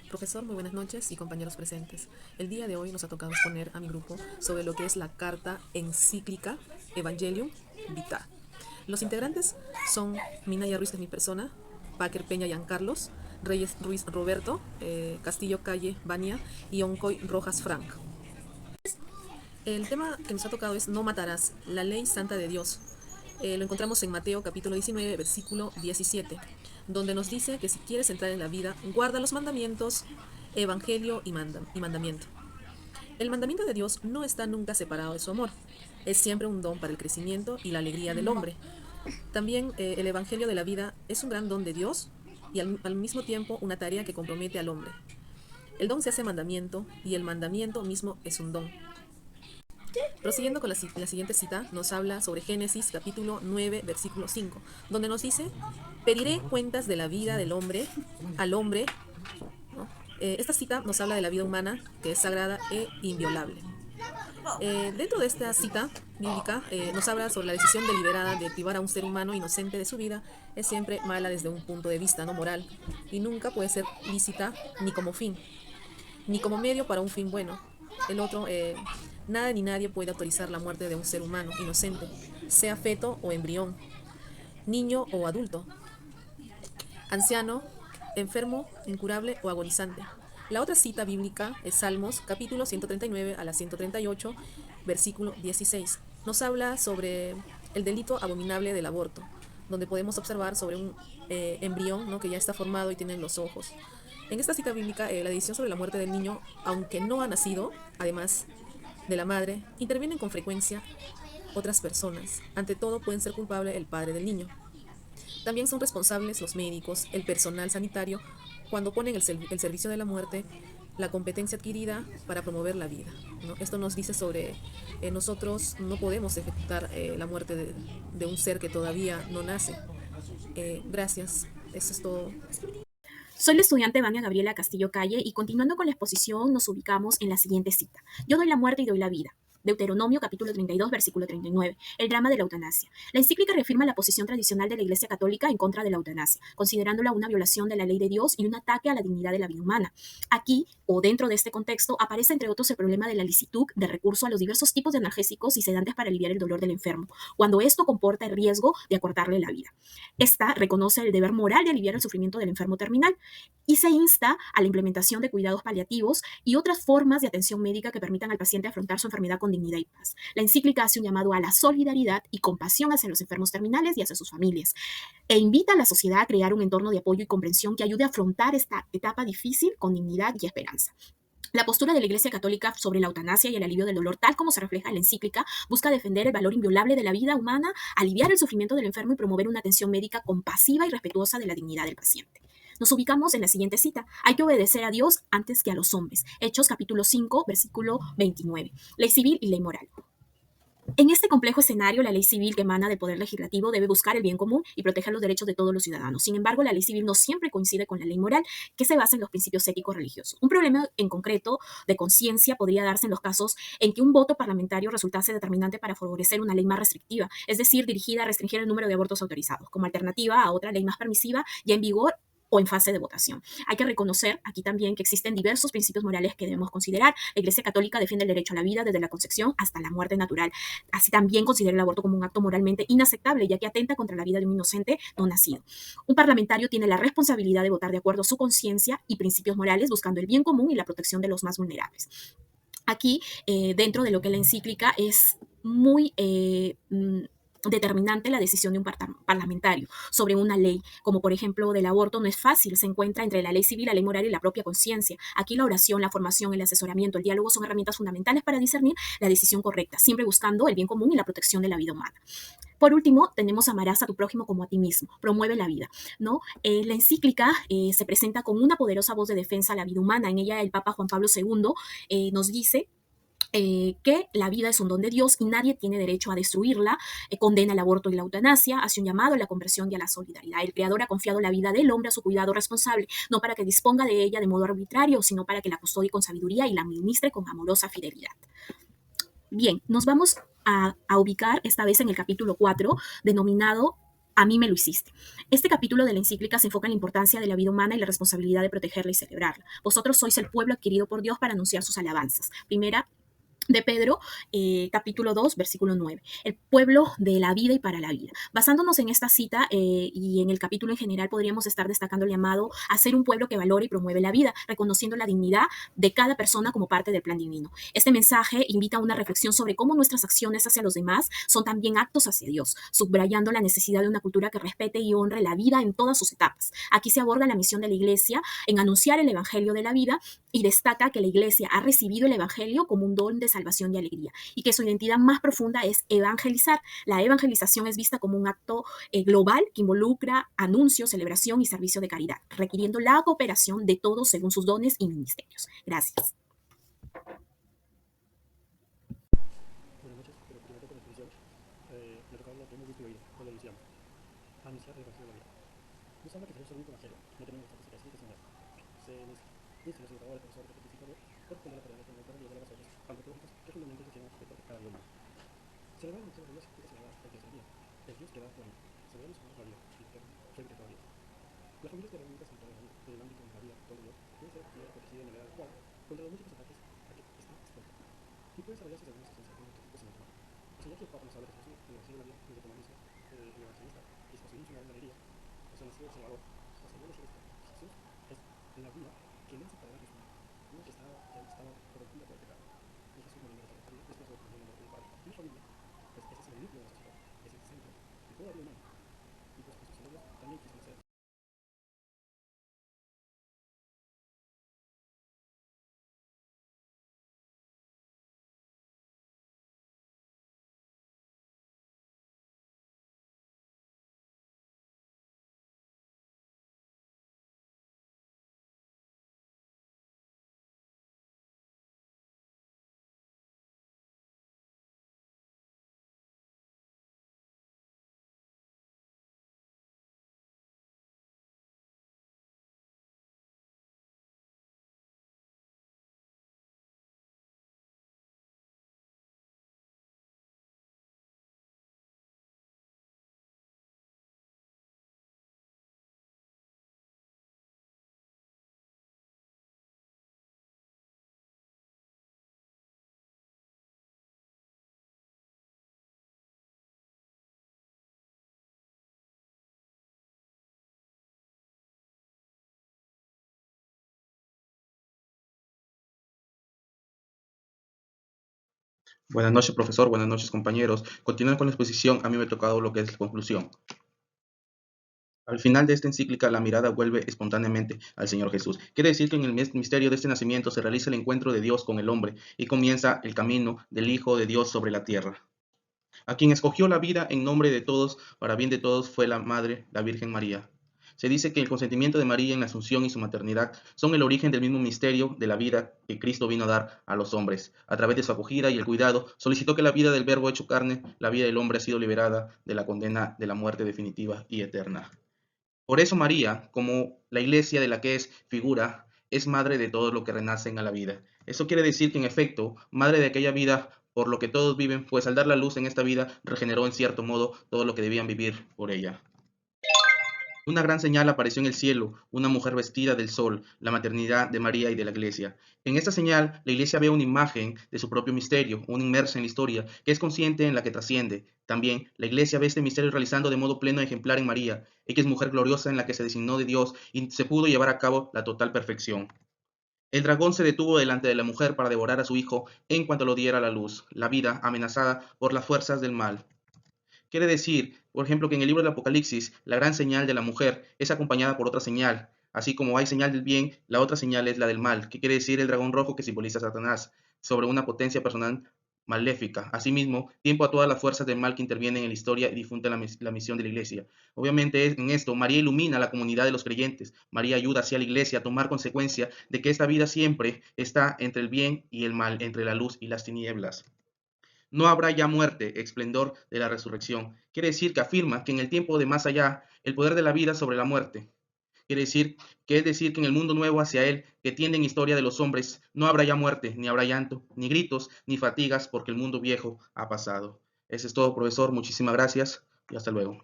Profesor, muy buenas noches y compañeros presentes. El día de hoy nos ha tocado exponer a mi grupo sobre lo que es la carta encíclica Evangelium Vitae. Los integrantes son Minaya Ruiz, que es mi persona, Packer Peña Carlos, Reyes Ruiz Roberto, Castillo Calle Bania y Oncoy Rojas Frank. El tema que nos ha tocado es no matarás, la ley santa de Dios. Lo encontramos en Mateo capítulo 19, versículo 17, donde nos dice que si quieres entrar en la vida, guarda los mandamientos, evangelio y mandamiento. El mandamiento de Dios no está nunca separado de su amor. Es siempre un don para el crecimiento y la alegría del hombre. También el evangelio de la vida es un gran don de Dios y al mismo tiempo una tarea que compromete al hombre. El don se hace mandamiento y el mandamiento mismo es un don. Prosiguiendo con la siguiente cita, nos habla sobre Génesis capítulo 9, versículo 5, donde nos dice: pediré cuentas de la vida del hombre al hombre, ¿no? Esta cita nos habla de la vida humana, que es sagrada e inviolable. Dentro de esta cita bíblica nos habla sobre la decisión deliberada de privar a un ser humano inocente de su vida. Es siempre mala desde un punto de vista no moral y nunca puede ser lícita ni como fin, ni como medio para un fin bueno. El otro, nada ni nadie puede autorizar la muerte de un ser humano inocente, sea feto o embrión, niño o adulto, anciano, enfermo, incurable o agonizante. La otra cita bíblica es Salmos, capítulo 139 a la 138, versículo 16. Nos habla sobre el delito abominable del aborto, donde podemos observar sobre un embrión, ¿no?, que ya está formado y tiene los ojos. En esta cita bíblica, la decisión sobre la muerte del niño, aunque no ha nacido, además de la madre, intervienen con frecuencia otras personas. Ante todo, pueden ser culpable el padre del niño. También son responsables los médicos, el personal sanitario, cuando ponen el servicio de la muerte, la competencia adquirida para promover la vida, ¿no? Esto nos dice sobre nosotros no podemos ejecutar la muerte de un ser que todavía no nace. Gracias, eso es todo. Soy la estudiante Vania Gabriela Castillo Calle y continuando con la exposición nos ubicamos en la siguiente cita. Yo doy la muerte y doy la vida. Deuteronomio capítulo 32, versículo 39, el drama de la eutanasia. La encíclica reafirma la posición tradicional de la Iglesia Católica en contra de la eutanasia, considerándola una violación de la ley de Dios y un ataque a la dignidad de la vida humana. Aquí, o dentro de este contexto, aparece entre otros el problema de la licitud de recurso a los diversos tipos de analgésicos y sedantes para aliviar el dolor del enfermo, cuando esto comporta el riesgo de acortarle la vida. Esta reconoce el deber moral de aliviar el sufrimiento del enfermo terminal y se insta a la implementación de cuidados paliativos y otras formas de atención médica que permitan al paciente afrontar su enfermedad con dignidad y paz. La encíclica hace un llamado a la solidaridad y compasión hacia los enfermos terminales y hacia sus familias, e invita a la sociedad a crear un entorno de apoyo y comprensión que ayude a afrontar esta etapa difícil con dignidad y esperanza. La postura de la Iglesia Católica sobre la eutanasia y el alivio del dolor, tal como se refleja en la encíclica, busca defender el valor inviolable de la vida humana, aliviar el sufrimiento del enfermo y promover una atención médica compasiva y respetuosa de la dignidad del paciente. Nos ubicamos en la siguiente cita. Hay que obedecer a Dios antes que a los hombres. Hechos capítulo 5, versículo 29. Ley civil y ley moral. En este complejo escenario, la ley civil que emana del Poder Legislativo debe buscar el bien común y proteger los derechos de todos los ciudadanos. Sin embargo, la ley civil no siempre coincide con la ley moral, que se basa en los principios éticos religiosos. Un problema en concreto de conciencia podría darse en los casos en que un voto parlamentario resultase determinante para favorecer una ley más restrictiva, es decir, dirigida a restringir el número de abortos autorizados, como alternativa a otra ley más permisiva ya en vigor o en fase de votación. Hay que reconocer aquí también que existen diversos principios morales que debemos considerar. La Iglesia Católica defiende el derecho a la vida desde la concepción hasta la muerte natural. Así también considera el aborto como un acto moralmente inaceptable, ya que atenta contra la vida de un inocente no nacido. Un parlamentario tiene la responsabilidad de votar de acuerdo a su conciencia y principios morales, buscando el bien común y la protección de los más vulnerables. Aquí, dentro de lo que la encíclica es muy determinante la decisión de un parlamentario sobre una ley, como por ejemplo del aborto, no es fácil, se encuentra entre la ley civil, la ley moral y la propia conciencia. Aquí la oración, la formación, el asesoramiento, el diálogo son herramientas fundamentales para discernir la decisión correcta, siempre buscando el bien común y la protección de la vida humana. Por último, tenemos amarás a tu prójimo como a ti mismo, promueve la vida, ¿no? La encíclica se presenta con una poderosa voz de defensa a la vida humana. En ella el Papa Juan Pablo II nos dice que la vida es un don de Dios y nadie tiene derecho a destruirla, condena el aborto y la eutanasia, hace un llamado a la conversión y a la solidaridad. El Creador ha confiado la vida del hombre a su cuidado responsable, no para que disponga de ella de modo arbitrario, sino para que la custodie con sabiduría y la administre con amorosa fidelidad. Bien, nos vamos a ubicar esta vez en el capítulo 4, denominado a mí me lo hiciste. Este capítulo de la encíclica se enfoca en la importancia de la vida humana y la responsabilidad de protegerla y celebrarla. Vosotros sois el pueblo adquirido por Dios para anunciar sus alabanzas. Primera de Pedro, capítulo 2, versículo 9. El pueblo de la vida y para la vida. Basándonos en esta cita y en el capítulo en general, podríamos estar destacando el llamado a ser un pueblo que valore y promueve la vida, reconociendo la dignidad de cada persona como parte del plan divino. Este mensaje invita a una reflexión sobre cómo nuestras acciones hacia los demás son también actos hacia Dios, subrayando la necesidad de una cultura que respete y honre la vida en todas sus etapas. Aquí se aborda la misión de la Iglesia en anunciar el Evangelio de la vida y destaca que la Iglesia ha recibido el Evangelio como un don de salvación y alegría, y que su identidad más profunda es evangelizar. La evangelización es vista como un acto global que involucra anuncio, celebración y servicio de caridad, requiriendo la cooperación de todos según sus dones y ministerios. Gracias. Buenas noches, pero primero con la exposición, me tocaba hablar de un grupo de vida, con la ilusión, anunciar el Evangelio de la vida. Nos habla que Jesús es el único Evangelio, no tenemos otra cita escrita sin él. Se nos insta a los educadores, profesores, testificadores, por responder a la tarea de fundamentar la vida de las obras, antropológicas que fundamentan el sistema de cada día humano. Celebrar el misterio de Dios significa celebrar el Dios del día, el Dios que da la vida. Celebramos con la vida, y frente a cada día. La familia es la herramienta central de la vida, en el ámbito de la vida, todo Dios debe ser acogida y protegida de manera adecuada contra los múltiples ataques a que está expuesta. Y puede desarrollarse según las circunstancias de nuestros tipos en el humano. Enseñar que el Papa nos habla de Jesús, el Evangelio de la vida, desde el humanismo, el evangelista, y es posible una gran alegría, o sea, nacido el Salvador, o sea, yo decir esto, Jesús es la vida que no se pagará Jesús, una que estaba corrompida por el pecado. Y Jesús muriendo de la después de la muerte del Padre. Y la familia, pues ese es el núcleo de la sociedad, es el centro de toda vida humana. Y pues Jesús en ellos también quiso nacer. Buenas noches, profesor. Buenas noches, compañeros. Continuando con la exposición, a mí me ha tocado lo que es la conclusión. Al final de esta encíclica, la mirada vuelve espontáneamente al Señor Jesús. Quiere decir que en el misterio de este nacimiento se realiza el encuentro de Dios con el hombre y comienza el camino del Hijo de Dios sobre la tierra. A quien escogió la vida en nombre de todos, para bien de todos, fue la Madre, la Virgen María. Se dice que el consentimiento de María en la Asunción y su maternidad son el origen del mismo misterio de la vida que Cristo vino a dar a los hombres. A través de su acogida y el cuidado, solicitó que la vida del Verbo hecho carne, la vida del hombre ha sido liberada de la condena de la muerte definitiva y eterna. Por eso María, como la iglesia de la que es figura, es madre de todo lo que renacen a la vida. Eso quiere decir que en efecto, madre de aquella vida por lo que todos viven, pues al dar la luz en esta vida, regeneró en cierto modo todo lo que debían vivir por ella. Una gran señal apareció en el cielo, una mujer vestida del sol, la maternidad de María y de la iglesia. En esta señal, la iglesia ve una imagen de su propio misterio, una inmersa en la historia, que es consciente en la que trasciende. También, la iglesia ve este misterio realizando de modo pleno y ejemplar en María. Ella es mujer gloriosa en la que se designó de Dios y se pudo llevar a cabo la total perfección. El dragón se detuvo delante de la mujer para devorar a su hijo en cuanto lo diera a la luz, la vida amenazada por las fuerzas del mal. Quiere decir, por ejemplo, que en el libro del Apocalipsis, la gran señal de la mujer es acompañada por otra señal. Así como hay señal del bien, la otra señal es la del mal, que quiere decir el dragón rojo que simboliza a Satanás, sobre una potencia personal maléfica. Asimismo, tiempo a todas las fuerzas del mal que intervienen en la historia y difunden la misión de la iglesia. Obviamente, en esto, María ilumina a la comunidad de los creyentes. María ayuda así a la iglesia a tomar consecuencia de que esta vida siempre está entre el bien y el mal, entre la luz y las tinieblas. No habrá ya muerte, esplendor de la resurrección. Quiere decir que afirma que en el tiempo de más allá, el poder de la vida sobre la muerte. Quiere decir que en el mundo nuevo hacia él, que tiende en historia de los hombres, no habrá ya muerte, ni habrá llanto, ni gritos, ni fatigas, porque el mundo viejo ha pasado. Eso es todo, profesor. Muchísimas gracias y hasta luego.